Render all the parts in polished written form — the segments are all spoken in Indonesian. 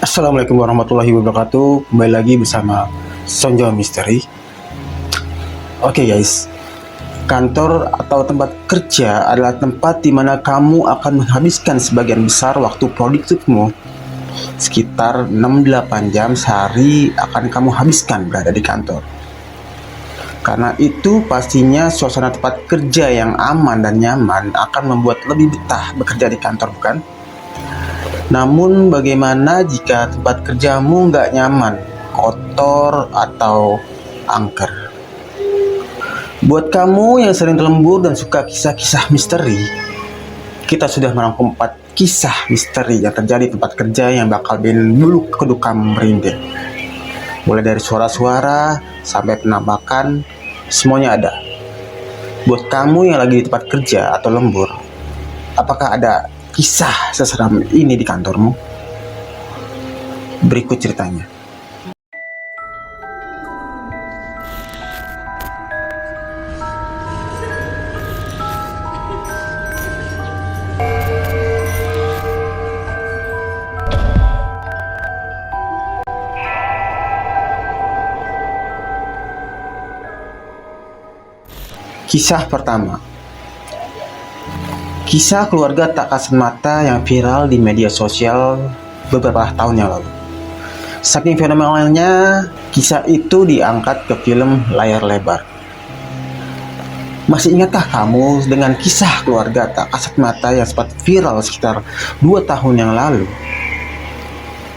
Assalamualaikum warahmatullahi wabarakatuh. Kembali lagi bersama Sonjo Misteri. Oke guys, kantor atau tempat kerja adalah tempat di mana kamu akan menghabiskan sebagian besar waktu produktifmu. Sekitar 6-8 jam sehari akan kamu habiskan berada di kantor. Karena itu pastinya suasana tempat kerja yang aman dan nyaman akan membuat lebih betah bekerja di kantor, bukan? Namun bagaimana jika tempat kerjamu nggak nyaman, kotor, atau angker? Buat kamu yang sering terlembur dan suka kisah-kisah misteri, kita sudah merangkum 4 kisah misteri yang terjadi di tempat kerja yang bakal bikin bulu kuduk kamu merinding. Mulai dari suara-suara sampai penampakan, semuanya ada. Buat kamu yang lagi di tempat kerja atau lembur, apakah ada kisah seseram ini di kantormu? Berikut ceritanya. Kisah pertama. Kisah keluarga tak kasat mata yang viral di media sosial beberapa tahun yang lalu. Saking fenomenalnya, kisah itu diangkat ke film layar lebar. Masih ingatkah kamu dengan kisah keluarga tak kasat mata yang sempat viral sekitar 2 tahun yang lalu?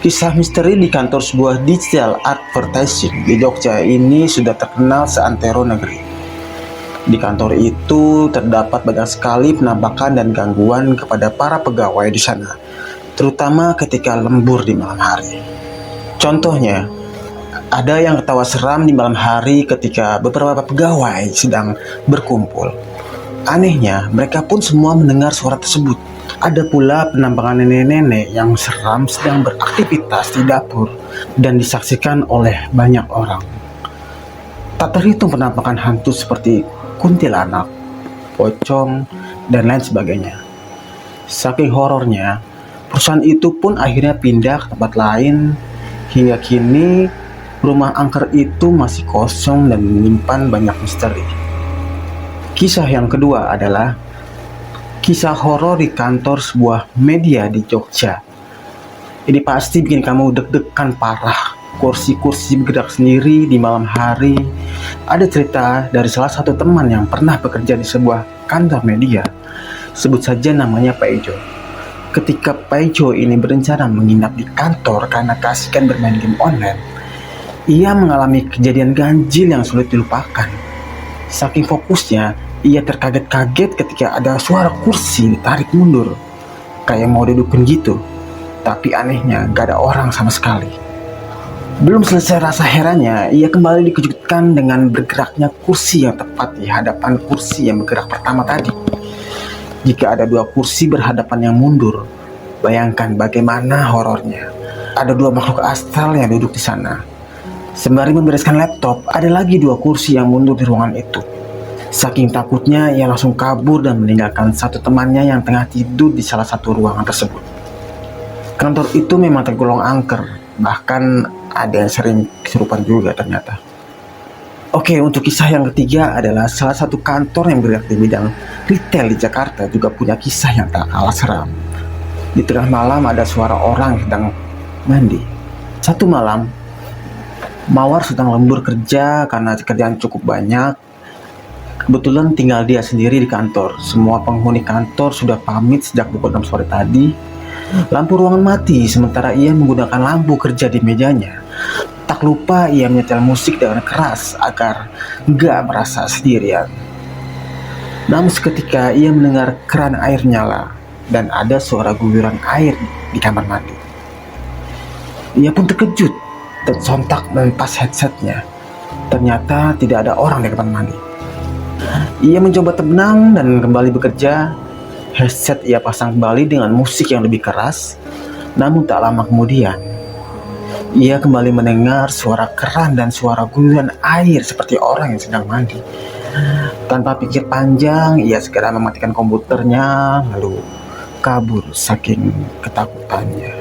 Kisah misteri di kantor sebuah digital advertising di Jogja ini sudah terkenal seantero negeri. Di kantor itu terdapat banyak sekali penampakan dan gangguan kepada para pegawai di sana, terutama ketika lembur di malam hari. Contohnya, ada yang ketawa seram di malam hari ketika beberapa pegawai sedang berkumpul. Anehnya, mereka pun semua mendengar suara tersebut. Ada pula penampakan nenek-nenek yang seram sedang beraktivitas di dapur dan disaksikan oleh banyak orang. Tak terhitung penampakan hantu seperti kuntilanak, pocong, dan lain sebagainya. Saking horornya, perusahaan itu pun akhirnya pindah ke tempat lain. Hingga kini, rumah angker itu masih kosong dan menyimpan banyak misteri. Kisah yang kedua adalah kisah horor di kantor sebuah media di Jogja. Ini pasti bikin kamu deg-degan parah. Kursi-kursi bergerak sendiri di malam hari. Ada cerita dari salah satu teman yang pernah bekerja di sebuah kantor media. Sebut saja namanya Pak Ejo. Ketika Pak Ejo ini berencana menginap di kantor karena keasikan bermain game online, ia mengalami kejadian ganjil yang sulit dilupakan. Saking fokusnya, ia terkaget-kaget ketika ada suara kursi ditarik mundur, kayak mau didudukin gitu. Tapi anehnya gak ada orang sama sekali. Belum selesai rasa herannya, ia kembali dikejutkan dengan bergeraknya kursi yang tepat di hadapan kursi yang bergerak pertama tadi. Jika ada 2 kursi berhadapan yang mundur, bayangkan bagaimana horornya. Ada 2 makhluk astral yang duduk di sana. Sembari membereskan laptop, ada lagi 2 kursi yang mundur di ruangan itu. Saking takutnya, ia langsung kabur dan meninggalkan satu temannya yang tengah tidur di salah satu ruangan tersebut. Kantor itu memang tergolong angker, bahkan ada yang sering kesurupan juga ternyata. Oke, untuk kisah yang ketiga adalah salah satu kantor yang bergerak di bidang retail di Jakarta juga punya kisah yang tak kalah seram. Di tengah malam ada suara orang sedang mandi. Satu malam, Mawar sedang lembur kerja karena kerjaan cukup banyak. Kebetulan tinggal dia sendiri di kantor. Semua penghuni kantor sudah pamit sejak pukul 6 sore tadi. Lampu ruangan mati sementara ia menggunakan lampu kerja di mejanya. Tak lupa ia menyetel musik dengan keras agar gak merasa sendirian. Namun seketika ia mendengar keran air nyala dan ada suara guyuran air di kamar mandi. Ia pun terkejut dan sontak melepas headsetnya. Ternyata tidak ada orang di kamar mandi. Ia mencoba tenang dan kembali bekerja. Headset ia pasang kembali dengan musik yang lebih keras. Namun tak lama kemudian, ia kembali mendengar suara keran dan suara guyuran air seperti orang yang sedang mandi. Tanpa pikir panjang, ia segera mematikan komputernya lalu kabur saking ketakutannya.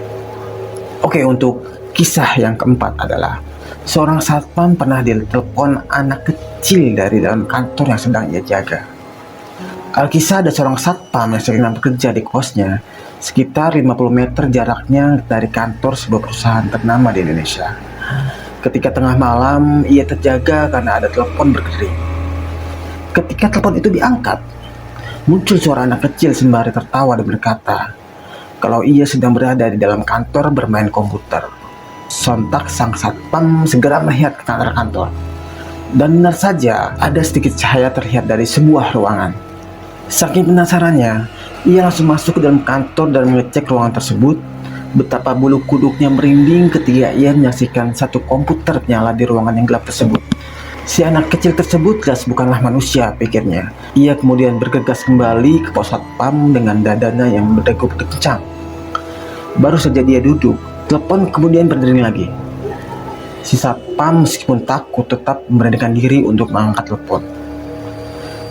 Oke, untuk kisah yang keempat adalah seorang satpam pernah ditelepon anak kecil dari dalam kantor yang sedang ia jaga. Alkisah ada seorang satpam yang sedang bekerja di kosnya, sekitar 50 meter jaraknya dari kantor sebuah perusahaan ternama di Indonesia. Ketika tengah malam, ia terjaga karena ada telepon berdering. Ketika telepon itu diangkat, muncul suara anak kecil sembari tertawa dan berkata, kalau ia sedang berada di dalam kantor bermain komputer. Sontak sang satpam segera melihat ke arah kantor. Dan benar saja, ada sedikit cahaya terlihat dari sebuah ruangan. Saking penasarannya, ia langsung masuk ke dalam kantor dan mengecek ruangan tersebut. Betapa bulu kuduknya merinding ketika ia menyaksikan satu komputer nyala di ruangan yang gelap tersebut. Si anak kecil tersebut jelas bukanlah manusia, pikirnya. Ia kemudian bergegas kembali ke pos satpam dengan dadanya yang berdegup kencang. Baru saja dia duduk, telepon kemudian berdering lagi. Si satpam meskipun takut tetap memberanikan diri untuk mengangkat telepon.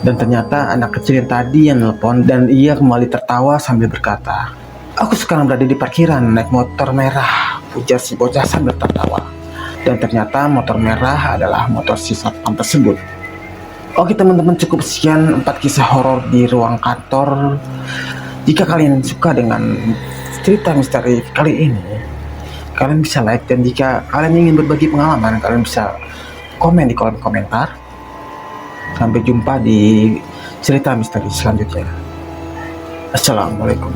Dan ternyata anak kecil yang tadi yang telepon, dan ia kembali tertawa sambil berkata, aku sekarang berada di parkiran naik motor merah, pujar si bocah sambil tertawa. Dan ternyata motor merah adalah motor si satpam tersebut. Oke teman-teman, cukup sekian 4 kisah horor di ruang kantor. Jika kalian suka dengan cerita misteri kali ini, kalian bisa like, dan jika kalian ingin berbagi pengalaman, kalian bisa komen di kolom komentar. Sampai jumpa di cerita misteri selanjutnya. Assalamualaikum.